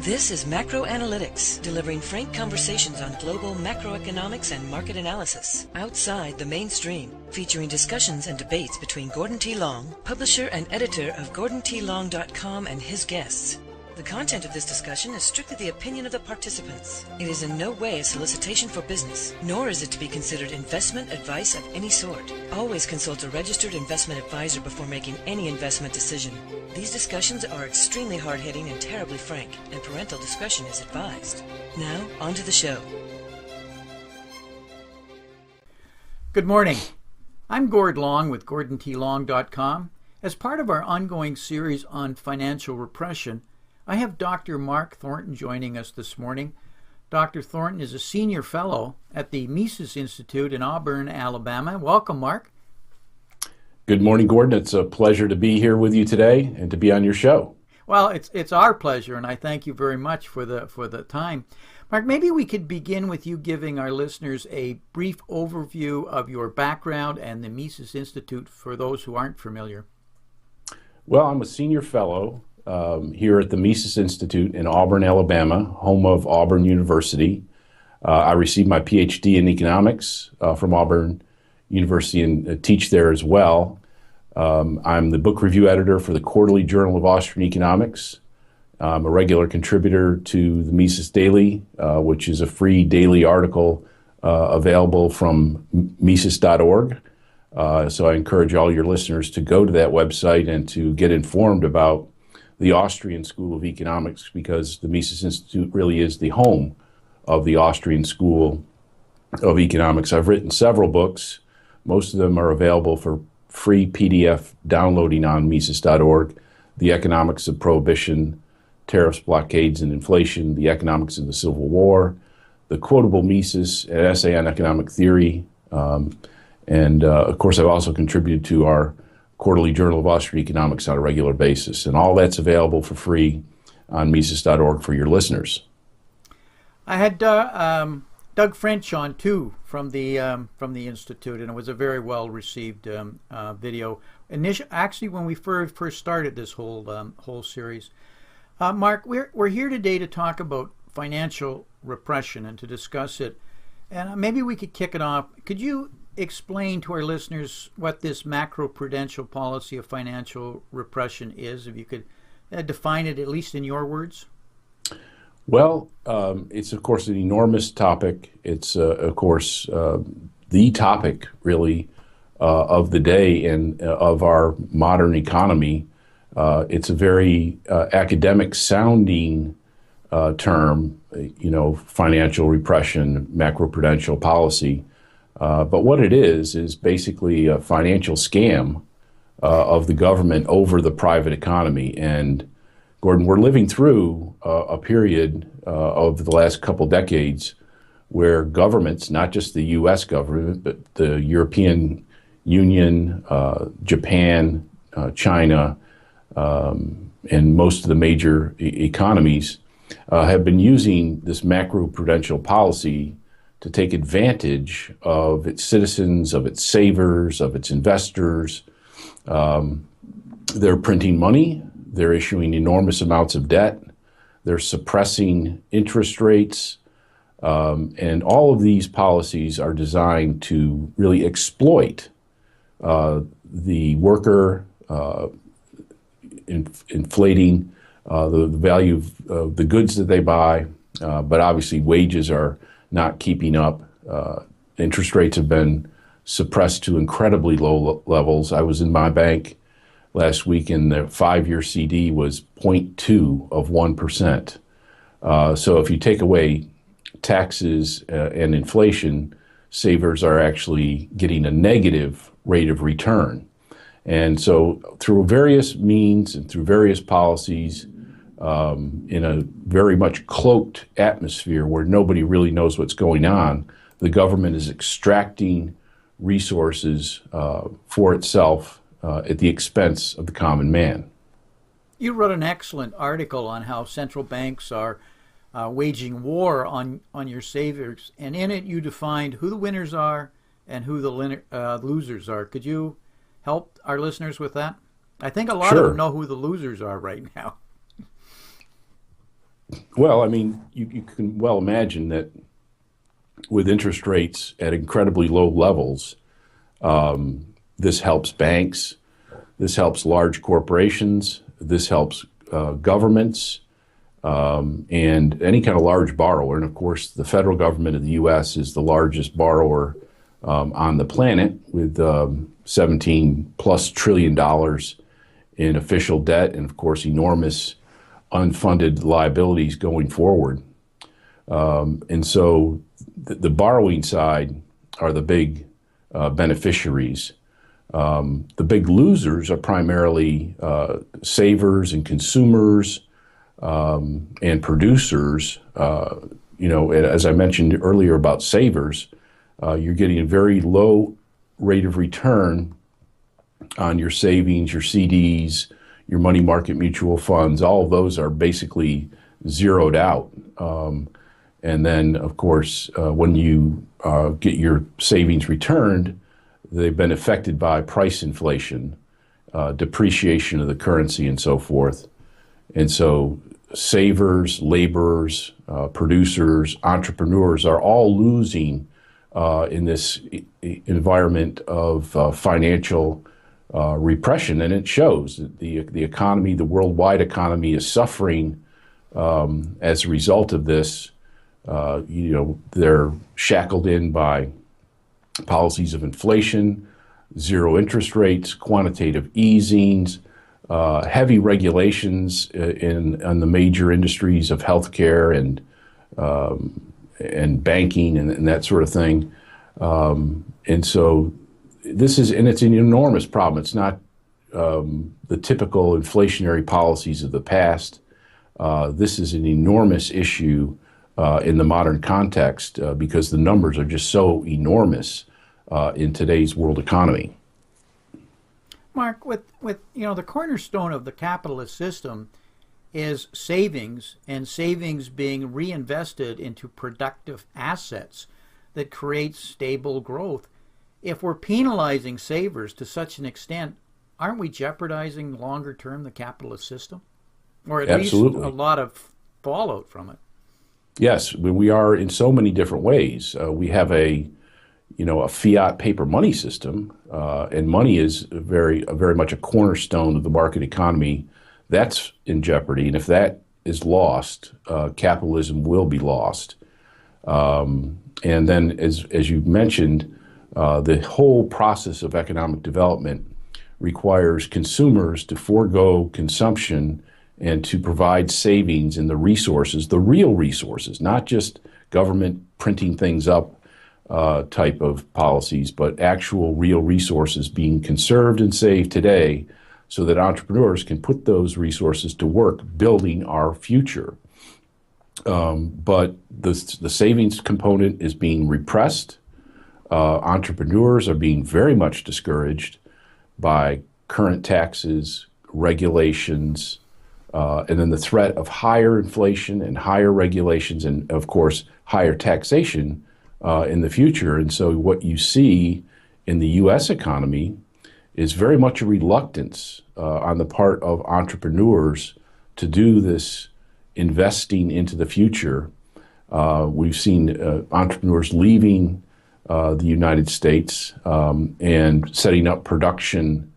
This is Macro Analytics, delivering frank conversations on global macroeconomics and market analysis, outside the mainstream, featuring discussions and debates between Gordon T. Long, publisher and editor of GordonTLong.com, and his guests. The content of this discussion is strictly the opinion of the participants. It is in no way a solicitation for business, nor is it to be considered investment advice of any sort. Always consult a registered investment advisor before making any investment decision. These discussions are extremely hard-hitting and terribly frank, and parental discretion is advised. Now, on to the show. Good morning. I'm Gord Long with GordonTLong.com. As part of our ongoing series on financial repression, I have Dr. Mark Thornton joining us this morning. Dr. Thornton is a senior fellow at the Mises Institute in Auburn, Alabama. Welcome, Mark. Good morning, Gordon. It's a pleasure to be here with you today and to be on your show. Well, it's our pleasure, and I thank you very much for the time. Mark, maybe we could begin with you giving our listeners a brief overview of your background and the Mises Institute for those who aren't familiar. Well, I'm a senior fellow here at the Mises Institute in Auburn, Alabama, home of Auburn University. I received my PhD in economics from Auburn University and teach there as well. I'm the book review editor for the Quarterly Journal of Austrian Economics. I'm a regular contributor to the Mises Daily, which is a free daily article available from Mises.org. So I encourage all your listeners to go to that website and to get informed about the Austrian School of Economics, because the Mises Institute really is the home of the Austrian School of Economics. I've written several books. Most of them are available for free PDF downloading on Mises.org. The Economics of Prohibition, Tariffs, Blockades, and Inflation, The Economics of the Civil War, The Quotable Mises, an essay on economic theory, and of course I've also contributed to our Quarterly Journal of Austrian Economics on a regular basis. And all that's available for free on Mises.org for your listeners. I had Doug French on too from the Institute, and it was a very well received video. Actually, when we first started this whole series, Mark, we're here today to talk about financial repression and to discuss it. And maybe we could kick it off. Could you explain to our listeners what this macroprudential policy of financial repression is? If you could define it, at least in your words. Well, it's, of course, an enormous topic. It's, of course, the topic, really, of the day and of our modern economy. It's a very academic-sounding term, financial repression, macroprudential policy. But what it is basically a financial scam of the government over the private economy. And Gordon, we're living through a period of the last couple decades where governments, not just the U.S. government, but the European Union, Japan, China, and most of the major economies have been using this macroprudential policy to take advantage of its citizens, of its savers, of its investors. They're printing money. They're issuing enormous amounts of debt. They're suppressing interest rates. And all of these policies are designed to really exploit the worker, inflating the value of the goods that they buy. But obviously wages are not keeping up. Interest rates have been suppressed to incredibly low levels. I was in my bank last week and the 5-year CD was 0.2 of 1%. So if you take away taxes and inflation, savers are actually getting a negative rate of return. And so through various means and through various policies, in a very much cloaked atmosphere where nobody really knows what's going on, the government is extracting resources for itself at the expense of the common man. You wrote an excellent article on how central banks are waging war on your savers, and in it you defined who the winners are and who the losers are. Could you help our listeners with that? I think a lot of them know who the losers are right now. Well, I mean, you can well imagine that with interest rates at incredibly low levels, this helps banks, this helps large corporations, this helps governments, and any kind of large borrower. And of course, the federal government of the U.S. is the largest borrower on the planet with 17 plus trillion dollars in official debt, and of course, enormous unfunded liabilities going forward. And so the borrowing side are the big beneficiaries. The big losers are primarily savers and consumers and producers. As I mentioned earlier about savers, you're getting a very low rate of return on your savings, your CDs, your money market mutual funds. All of those are basically zeroed out. And then, of course, when you get your savings returned, they've been affected by price inflation, depreciation of the currency, and so forth. And so savers, laborers, producers, entrepreneurs are all losing in this environment of financial repression. And it shows that the economy, the worldwide economy, is suffering as a result of this. They're shackled in by policies of inflation, zero interest rates, quantitative easings, heavy regulations in the major industries of healthcare and banking and that sort of thing. And so it's an enormous problem. It's not the typical inflationary policies of the past. This is an enormous issue in the modern context because the numbers are just so enormous in today's world economy. Mark, with the cornerstone of the capitalist system is savings, and savings being reinvested into productive assets that create stable growth. If we're penalizing savers to such an extent, aren't we jeopardizing longer term the capitalist system? Or at Absolutely. least a lot of fallout from it. Yes, we are in so many different ways. We have a fiat paper money system, and money is very much a cornerstone of the market economy. That's in jeopardy, and if that is lost, capitalism will be lost. And then, as you mentioned, the whole process of economic development requires consumers to forego consumption and to provide savings in the resources, the real resources, not just government printing things up type of policies, but actual real resources being conserved and saved today so that entrepreneurs can put those resources to work building our future. But the savings component is being repressed. Entrepreneurs are being very much discouraged by current taxes, regulations, and then the threat of higher inflation and higher regulations and, of course, higher taxation in the future. And so what you see in the U.S. economy is very much a reluctance on the part of entrepreneurs to do this investing into the future. We've seen entrepreneurs leaving the United States and setting up production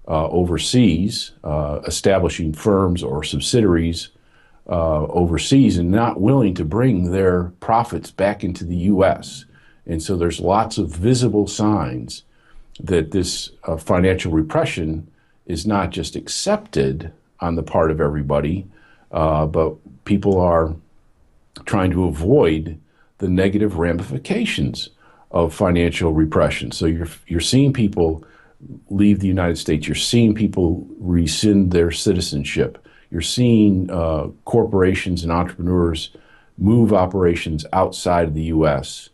overseas, establishing firms or subsidiaries overseas and not willing to bring their profits back into the U.S. And so there's lots of visible signs that this financial repression is not just accepted on the part of everybody, but people are trying to avoid the negative ramifications of financial repression. So you're seeing people leave the United States. You're seeing people rescind their citizenship. You're seeing corporations and entrepreneurs move operations outside of the U.S.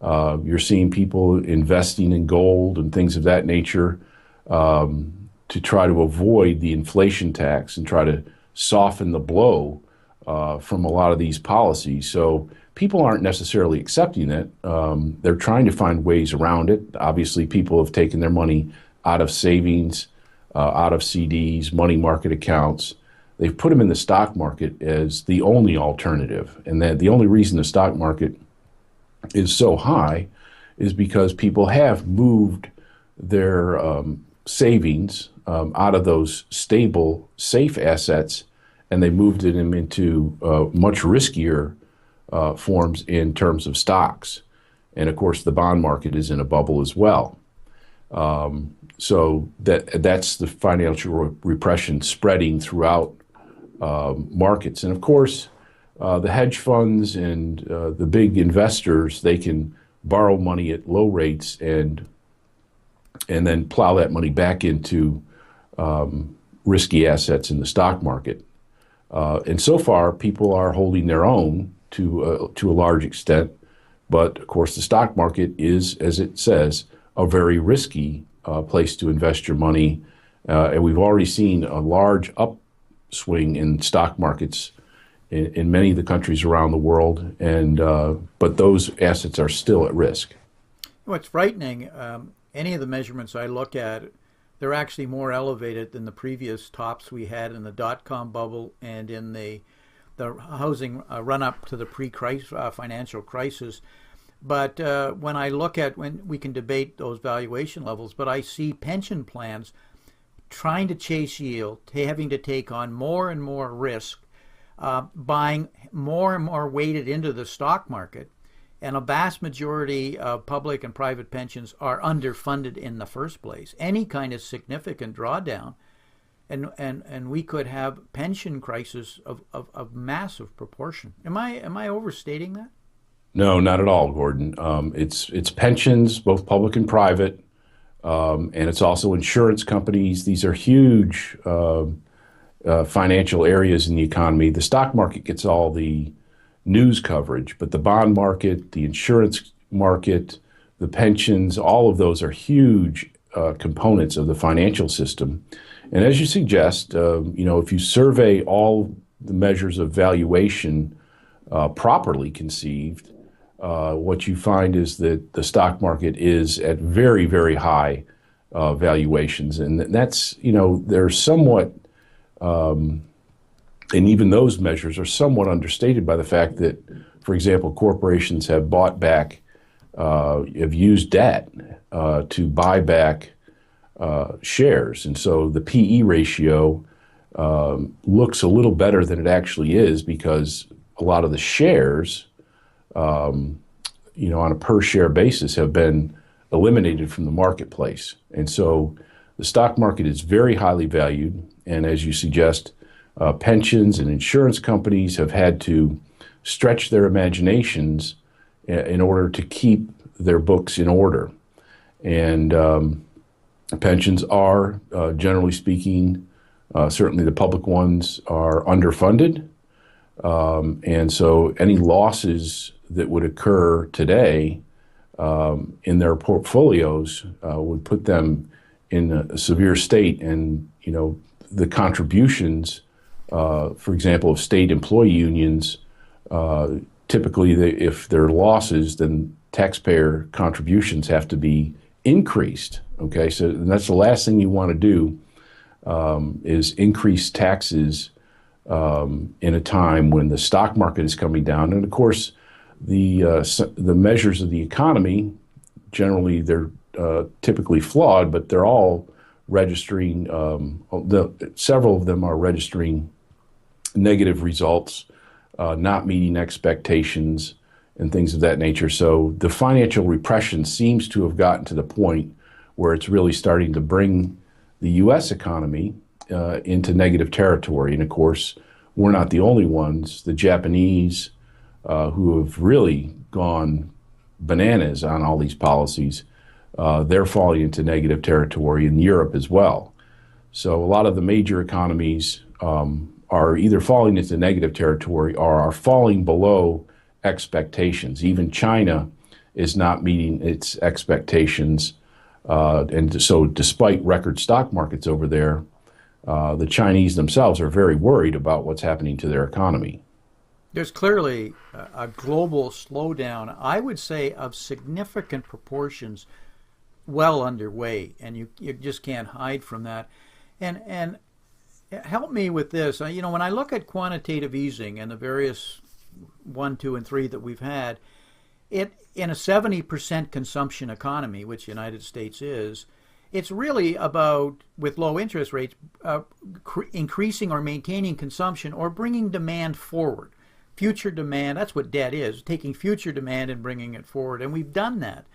You're seeing people investing in gold and things of that nature to try to avoid the inflation tax and try to soften the blow from a lot of these policies. So people aren't necessarily accepting it. They're trying to find ways around it. Obviously, people have taken their money out of savings, out of CDs, money market accounts. they've put them in the stock market as the only alternative. And that the only reason the stock market is so high is because people have moved their savings out of those stable, safe assets, and they moved them into much riskier forms in terms of stocks. And of course, the bond market is in a bubble as well. So that's the financial repression spreading throughout markets. And of course, the hedge funds and the big investors, they can borrow money at low rates and then plow that money back into risky assets in the stock market. And so far, people are holding their own to a large extent. But of course, the stock market is, as it says, a very risky place to invest your money. And we've already seen a large upswing in stock markets in many of the countries around the world. And but those assets are still at risk. What's frightening, any of the measurements I look at, they're actually more elevated than the previous tops we had in the dot-com bubble and in the housing run-up to the financial crisis. But when I look at, when we can debate those valuation levels, but I see pension plans trying to chase yield, having to take on more and more risk, buying more and more weighted into the stock market. And a vast majority of public and private pensions are underfunded in the first place. Any kind of significant drawdown, and we could have pension crisis of massive proportion. Am I overstating that? No, not at all, Gordon. It's pensions, both public and private, and it's also insurance companies. These are huge financial areas in the economy. The stock market gets all the news coverage, but the bond market, the insurance market, the pensions, all of those are huge components of the financial system. And as you suggest, if you survey all the measures of valuation properly conceived, what you find is that the stock market is at very, very high valuations. And that's, they're somewhat, and even those measures are somewhat understated by the fact that, for example, corporations have bought back, have used debt to buy back shares. And so the PE ratio looks a little better than it actually is because a lot of the shares, on a per share basis have been eliminated from the marketplace. And so the stock market is very highly valued. And as you suggest, pensions and insurance companies have had to stretch their imaginations in order to keep their books in order. And pensions are, generally speaking, certainly the public ones are underfunded. And so any losses that would occur today in their portfolios would put them in a severe state. And, the contributions, for example, of state employee unions, typically if there are losses, then taxpayer contributions have to be increased. Okay, so that's the last thing you want to do is increase taxes in a time when the stock market is coming down. And of course, the measures of the economy, generally they're typically flawed, but they're all registering, several of them are registering negative results, not meeting expectations and things of that nature. So the financial repression seems to have gotten to the point where it's really starting to bring the U.S. economy into negative territory. And of course, we're not the only ones. The Japanese, who have really gone bananas on all these policies, they're falling into negative territory in Europe as well. So a lot of the major economies are either falling into negative territory or are falling below expectations. Even China is not meeting its expectations. And so despite record stock markets over there, the Chinese themselves are very worried about what's happening to their economy. There's clearly a global slowdown, I would say, of significant proportions well underway, and you just can't hide from that. And help me with this. When I look at quantitative easing and the various 1, 2, and 3 that we've had, it in a 70% consumption economy, which the United States is, it's really about, with low interest rates, increasing or maintaining consumption or bringing demand forward. Future demand, that's what debt is, taking future demand and bringing it forward. And we've done that.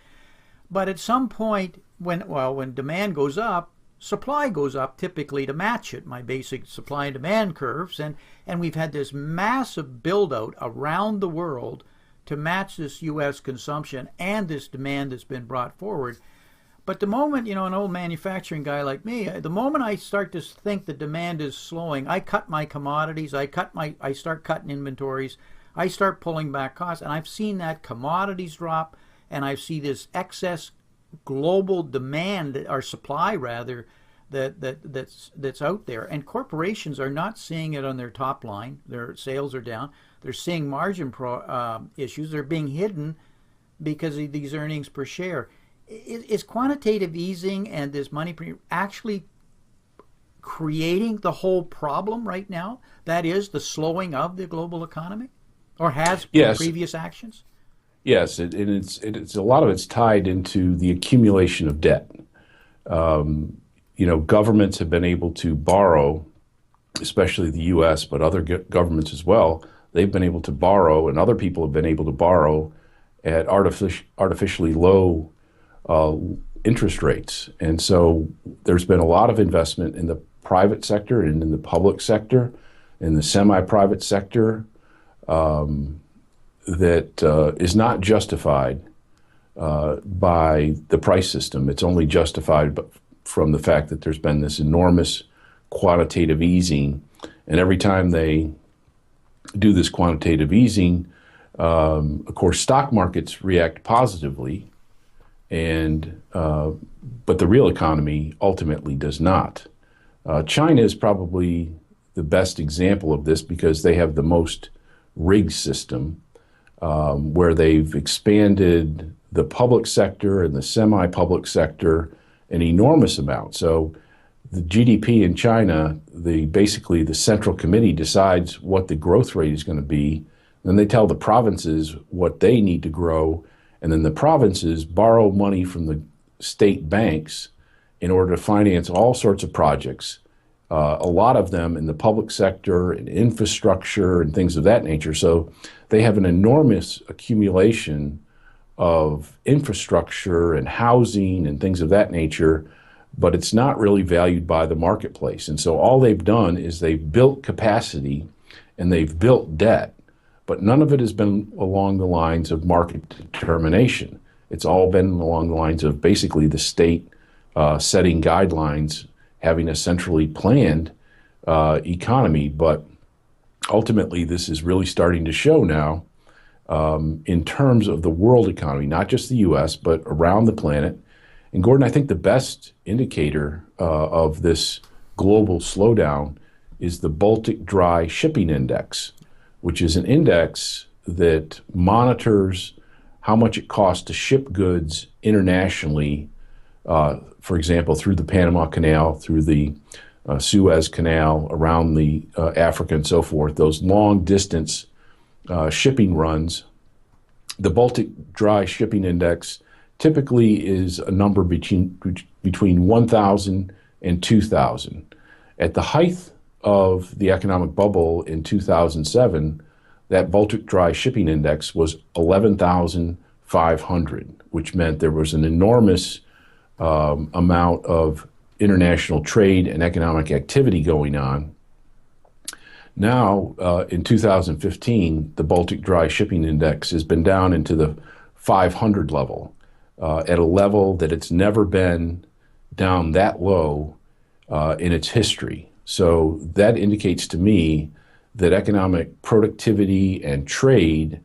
But at some point, when demand goes up, supply goes up typically to match it, my basic supply and demand curves. And we've had this massive build-out around the world to match this U.S. consumption and this demand that's been brought forward. But the moment, an old manufacturing guy like me, the moment I start to think the demand is slowing, I cut my commodities, I start cutting inventories, I start pulling back costs, and I've seen that commodities drop, and I see this excess global demand, or supply rather, that's out there. And corporations are not seeing it on their top line. Their sales are down. They're seeing margin issues. They're being hidden because of these earnings per share. Is quantitative easing and this money actually creating the whole problem right now? That is the slowing of the global economy, or has previous actions? Yes, it's a lot of it's tied into the accumulation of debt. Governments have been able to borrow, especially the U.S., but other governments as well. They've been able to borrow, and other people have been able to borrow at artificially low interest rates. And so there's been a lot of investment in the private sector and in the public sector, in the semi-private sector, that is not justified by the price system. It's only justified from the fact that there's been this enormous quantitative easing. And every time they do this quantitative easing, of course, stock markets react positively, but the real economy ultimately does not. China is probably the best example of this because they have the most rigged system, where they've expanded the public sector and the semi-public sector an enormous amount. So the GDP in China, basically the central committee decides what the growth rate is going to be. Then they tell the provinces what they need to grow. And then the provinces borrow money from the state banks in order to finance all sorts of projects, a lot of them in the public sector and infrastructure and things of that nature. So they have an enormous accumulation of infrastructure and housing and things of that nature, but it's not really valued by the marketplace. And so all they've done is they've built capacity and they've built debt, but none of it has been along the lines of market determination. It's all been along the lines of basically the state setting guidelines, having a centrally planned economy. But ultimately, this is really starting to show now in terms of the world economy, not just the U.S., but around the planet. And Gordon, I think the best indicator of this global slowdown is the Baltic Dry Shipping Index, which is an index that monitors how much it costs to ship goods internationally, for example, through the Panama Canal, through the Suez Canal, around the Africa and so forth, those long distance shipping runs. The Baltic Dry Shipping Index typically is a number between 1,000 and 2,000. At the height of the economic bubble in 2007, that Baltic Dry Shipping Index was 11,500, which meant there was an enormous amount of international trade and economic activity going on. Now, in 2015, the Baltic Dry Shipping Index has been down into the 500 level, at a level that it's never been down that low in its history. So that indicates to me that economic productivity and trade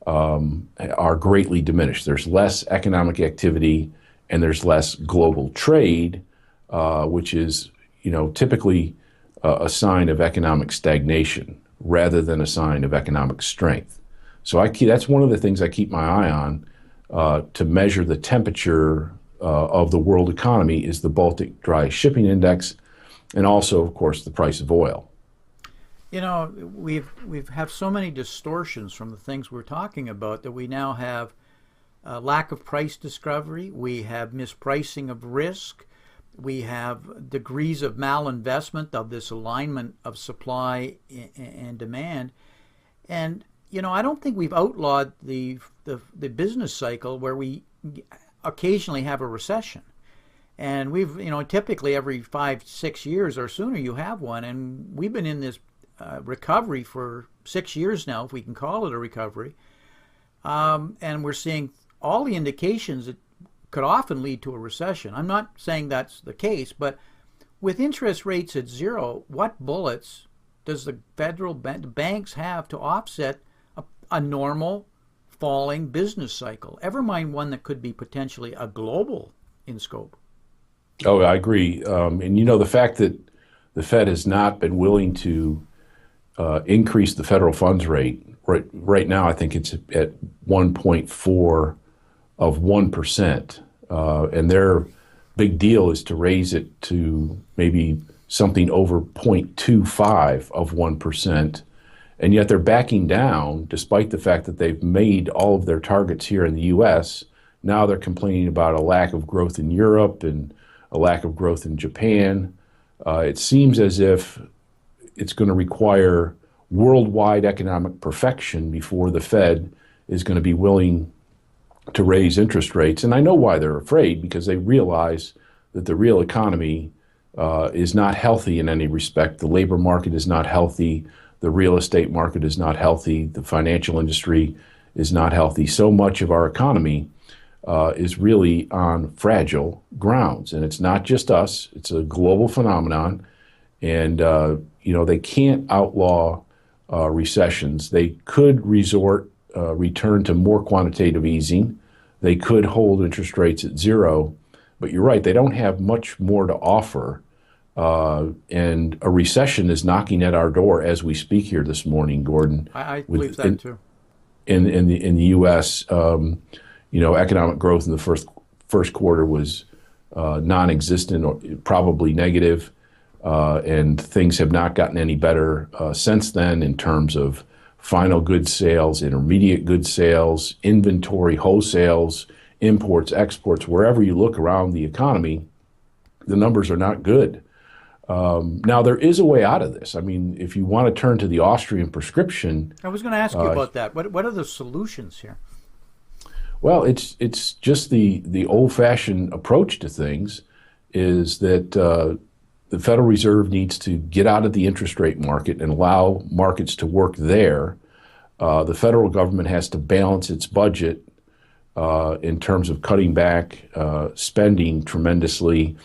are greatly diminished. There's less economic activity and there's less global trade, which is, typically a sign of economic stagnation rather than a sign of economic strength. So that's one of the things I keep my eye on to measure the temperature of the world economy is the Baltic Dry Shipping Index. and also, of course, the price of oil. You know, we've have so many distortions from the things we're talking about that we now have lack of price discovery, we have mispricing of risk, we have degrees of malinvestment of this alignment of supply and demand. And, you know, I don't think we've outlawed the business cycle where we occasionally have a recession. And we've, you know, typically every 5-6 years or sooner you have one. And we've been in this recovery for 6 years now, if we can call it a recovery. And we're seeing all the indications that could often lead to a recession. I'm not saying that's the case, but with interest rates at zero, what bullets does the federal banks have to offset a normal falling business cycle? Ever mind one that could be potentially a global in scope. Oh, I agree. And you know, the fact that the Fed has not been willing to increase the federal funds rate, right now I think it's at 1.4 of 1%. And their big deal is to raise it to maybe something over 0.25 of 1%. And yet they're backing down despite the fact that they've made all of their targets here in the U.S. Now they're complaining about a lack of growth in Europe and a lack of growth in Japan. It seems as if it's going to require worldwide economic perfection before the Fed is going to be willing to raise interest rates. And I know why they're afraid, because they realize that the real economy is not healthy in any respect. The labor market is not healthy. The real estate market is not healthy. The financial industry is not healthy. So much of our economy is really on fragile grounds. And it's not just us. It's a global phenomenon. And, you know, they can't outlaw recessions. They could return to more quantitative easing. They could hold interest rates at zero. But you're right, they don't have much more to offer. And a recession is knocking at our door as we speak here this morning, Gordon. I believe that too. In the U.S., you know, economic growth in the first quarter was non-existent or probably negative, and things have not gotten any better since then in terms of final goods sales, intermediate goods sales, inventory wholesales, imports, exports. Wherever you look around the economy, the numbers are not good. Now, there is a way out of this. I mean, if you want to turn to the Austrian prescription... I was going to ask you about that. What are the solutions here? Well, it's just the old-fashioned approach to things is that the Federal Reserve needs to get out of the interest rate market and allow markets to work there. The federal government has to balance its budget in terms of cutting back spending tremendously,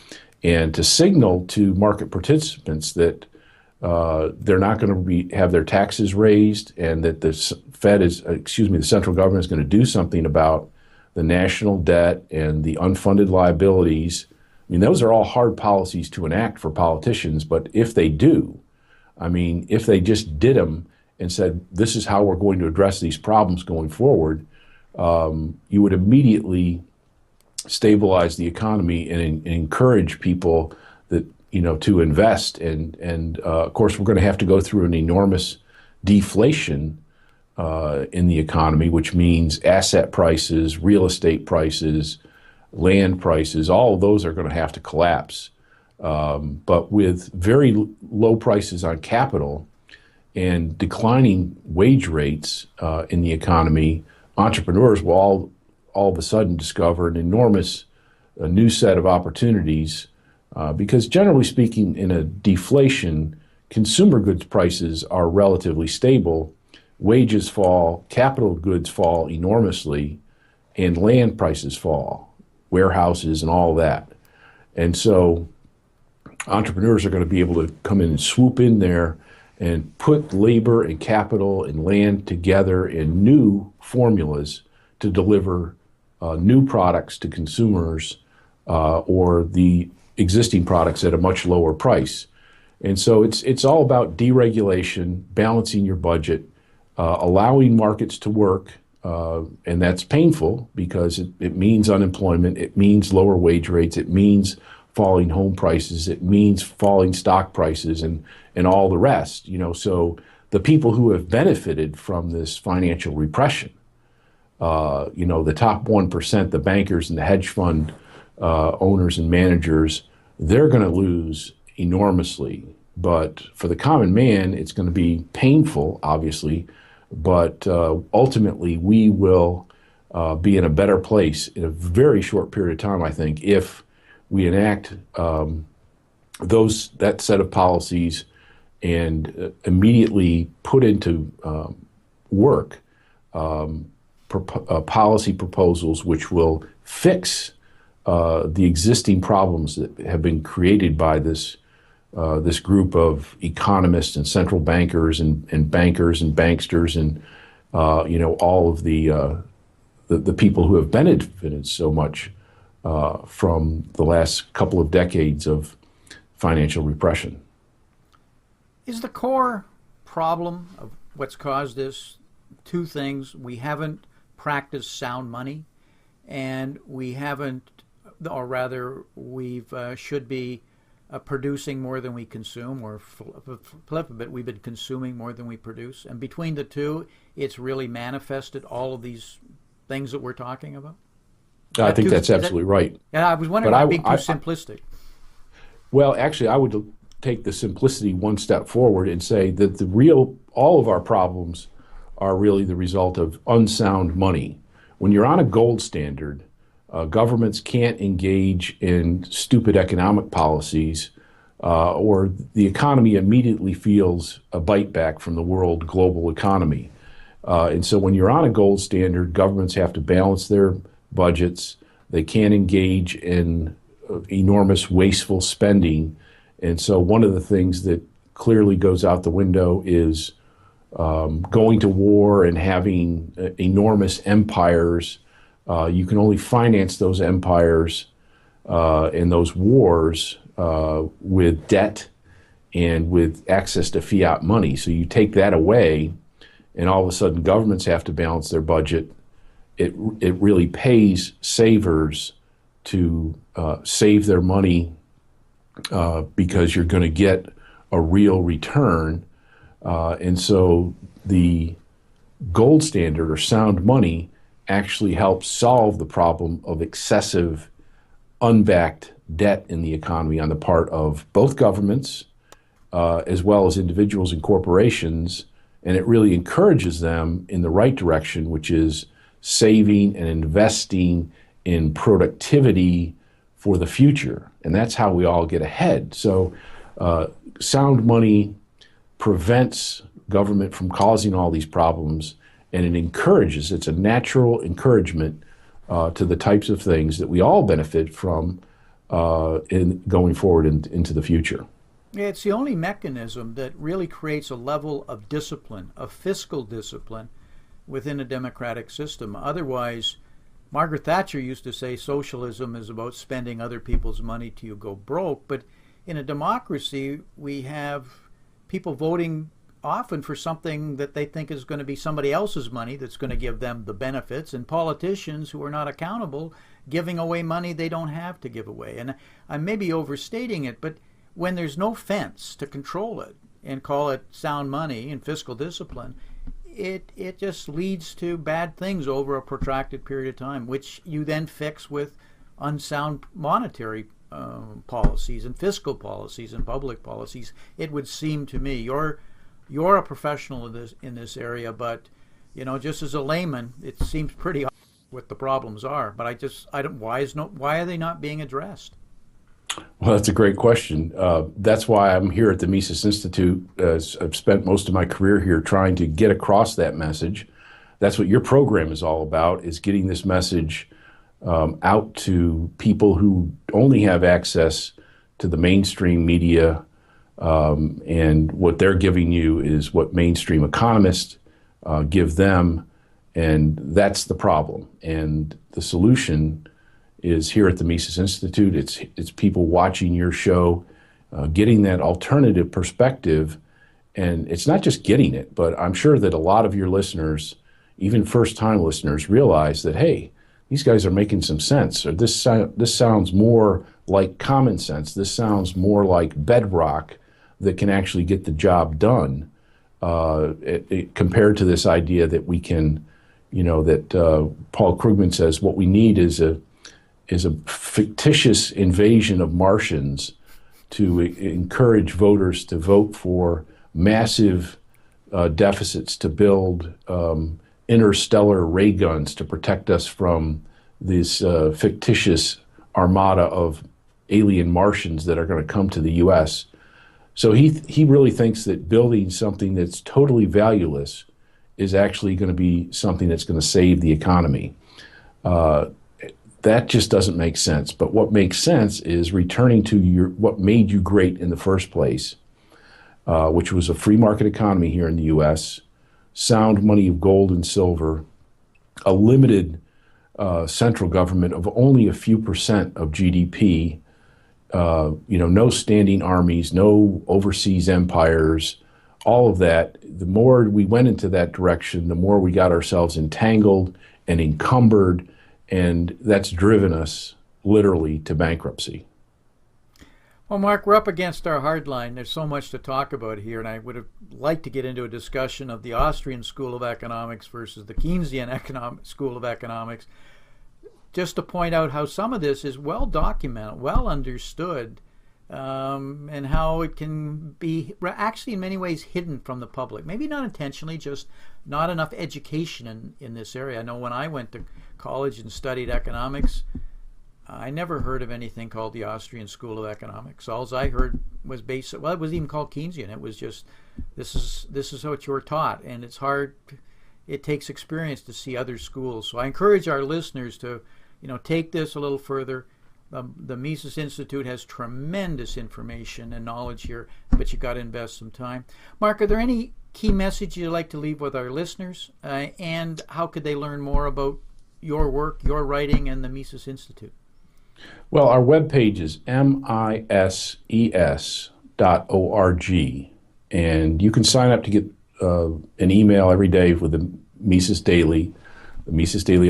and to signal to market participants that they're not going to have their taxes raised, and that the central government is going to do something about the national debt and the unfunded liabilities. I mean, those are all hard policies to enact for politicians, but if they do, I mean, if they just did them and said, this is how we're going to address these problems going forward, you would immediately stabilize the economy and encourage people that, you know, to invest. And of course, we're going to have to go through an enormous deflation in the economy, which means asset prices, real estate prices, land prices, all of those are going to have to collapse. But with very low prices on capital and declining wage rates in the economy, entrepreneurs will all of a sudden discover an enormous new set of opportunities because generally speaking, in a deflation, consumer goods prices are relatively stable, wages fall, capital goods fall enormously, and land prices fall, warehouses and all that. And so entrepreneurs are going to be able to come in and swoop in there and put labor and capital and land together in new formulas to deliver new products to consumers or the existing products at a much lower price. And so it's all about deregulation, balancing your budget, allowing markets to work, and that's painful because it means unemployment, it means lower wage rates, it means falling home prices. It means falling stock prices and all the rest. So the people who have benefited from this financial repression, the top 1%, the bankers and the hedge fund owners and managers, they're going to lose enormously. But for the common man, it's going to be painful, obviously, but ultimately we will be in a better place in a very short period of time, I think, if we enact that set of policies and immediately put into work policy proposals which will fix the existing problems that have been created by this group of economists and central bankers and bankers and banksters and all of the people who have benefited so much from the last couple of decades of financial repression. Is the core problem of what's caused this two things? We haven't practiced sound money, and we haven't, or rather, should be producing more than we consume, or flip a bit, we've been consuming more than we produce. And between the two, it's really manifested all of these things that we're talking about? I think that's absolutely right. Yeah, I was wondering if I'm being too simplistic. Well, actually, I would take the simplicity one step forward and say that all of our problems are really the result of unsound money. When you're on a gold standard, governments can't engage in stupid economic policies, or the economy immediately feels a bite back from the world global economy. And so when you're on a gold standard, governments have to balance their budgets. They can't engage in enormous wasteful spending. And so one of the things that clearly goes out the window is going to war and having enormous empires. You can only finance those empires and those wars with debt and with access to fiat money. So you take that away, and all of a sudden governments have to balance their budget. It really pays savers to save their money because you're going to get a real return. And so the gold standard or sound money actually helps solve the problem of excessive unbacked debt in the economy on the part of both governments as well as individuals and corporations. And it really encourages them in the right direction, which is saving and investing in productivity for the future. And that's how we all get ahead. So sound money prevents government from causing all these problems, and it encourages, it's a natural encouragement to the types of things that we all benefit from in going forward into the future. Yeah, it's the only mechanism that really creates a level of discipline, of fiscal discipline within a democratic system. Otherwise, Margaret Thatcher used to say socialism is about spending other people's money till you go broke. But in a democracy, we have people voting often for something that they think is going to be somebody else's money that's going to give them the benefits, and politicians who are not accountable giving away money they don't have to give away. And I may be overstating it, but when there's no fence to control it and call it sound money and fiscal discipline, it just leads to bad things over a protracted period of time, which you then fix with unsound monetary policies and fiscal policies and public policies. It would seem to me, you're a professional in this area, but just as a layman, it seems pretty obvious what the problems are. But I don't. Why are they not being addressed? Well, that's a great question. That's why I'm here at the Mises Institute. I've spent most of my career here trying to get across that message. That's what your program is all about, is getting this message out to people who only have access to the mainstream media, and what they're giving you is what mainstream economists give them, and that's the problem. And the solution is here at the Mises Institute. It's people watching your show, getting that alternative perspective. And it's not just getting it, but I'm sure that a lot of your listeners, even first-time listeners, realize that, hey, these guys are making some sense, or this sounds more like common sense. This sounds more like bedrock that can actually get the job done, compared to this idea that we can, that Paul Krugman says what we need is a fictitious invasion of Martians to encourage voters to vote for massive deficits to build interstellar ray guns to protect us from this fictitious armada of alien Martians that are going to come to the U.S. So he really thinks that building something that's totally valueless is actually going to be something that's going to save the economy. That just doesn't make sense. But what makes sense is returning to what made you great in the first place, which was a free market economy here in the U.S., sound money of gold and silver, a limited central government of only a few percent of GDP, no standing armies, no overseas empires, all of that. The more we went into that direction, the more we got ourselves entangled and encumbered, and that's driven us literally to bankruptcy. Well, Mark, we're up against our hard line. There's so much to talk about here, and I would have liked to get into a discussion of the Austrian School of Economics versus the Keynesian School of Economics, just to point out how some of this is well documented, well understood, and how it can be actually in many ways hidden from the public. Maybe not intentionally, just not enough education in this area. I know when I went to college and studied economics, I never heard of anything called the Austrian School of Economics. All I heard was basic. Well, it wasn't even called Keynesian. It was just this is what you were taught, and it's hard. It takes experience to see other schools. So I encourage our listeners to, take this a little further. The Mises Institute has tremendous information and knowledge here, but you got to invest some time. Mark, are there any key messages you'd like to leave with our listeners, and how could they learn more about your work, your writing, and the Mises Institute? Well, our webpage is mises.org, and you can sign up to get an email every day with the Mises Daily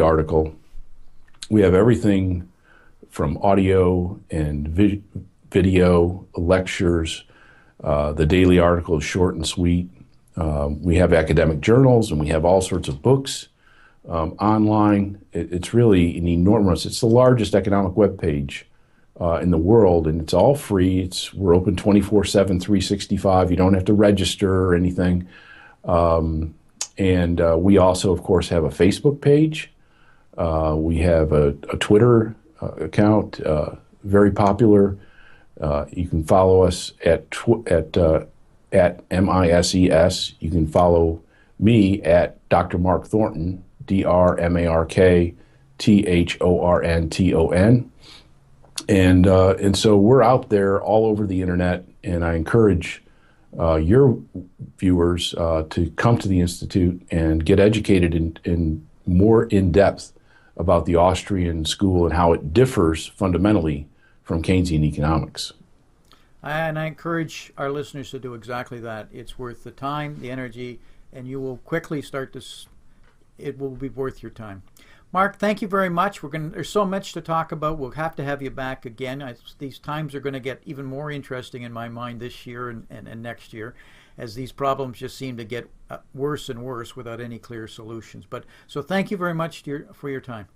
article. We have everything from audio and video, lectures. The daily article is short and sweet. We have academic journals, and we have all sorts of books online. It's really an enormous, it's the largest economic webpage in the world, and it's all free. We're open 24/7, 365. You don't have to register or anything. And we also, of course, have a Facebook page. We have a Twitter account, very popular. You can follow us at MISES. You can follow me at Dr. Mark Thornton, DrMarkThornton. And so we're out there all over the internet, and I encourage your viewers to come to the Institute and get educated in more in depth about the Austrian school and how it differs fundamentally from Keynesian economics. And I encourage our listeners to do exactly that. It's worth the time, the energy, and you will quickly start to. It will be worth your time. Mark, thank you very much. There's so much to talk about. We'll have to have you back again. These times are going to get even more interesting in my mind this year and next year, as these problems just seem to get worse and worse without any clear solutions. So thank you very much for your time.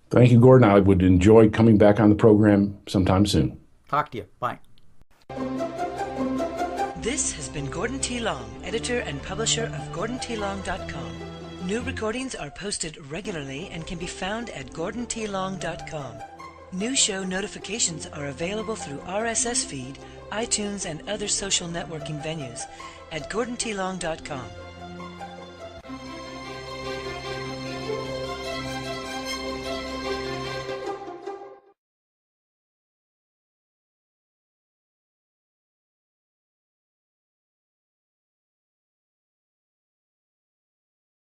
Thank you, Gordon. I would enjoy coming back on the program sometime soon. Talk to you. Bye. This has been Gordon T. Long, editor and publisher of GordonTLong.com. New recordings are posted regularly and can be found at GordonTLong.com. New show notifications are available through RSS feed, iTunes, and other social networking venues at GordonTLong.com.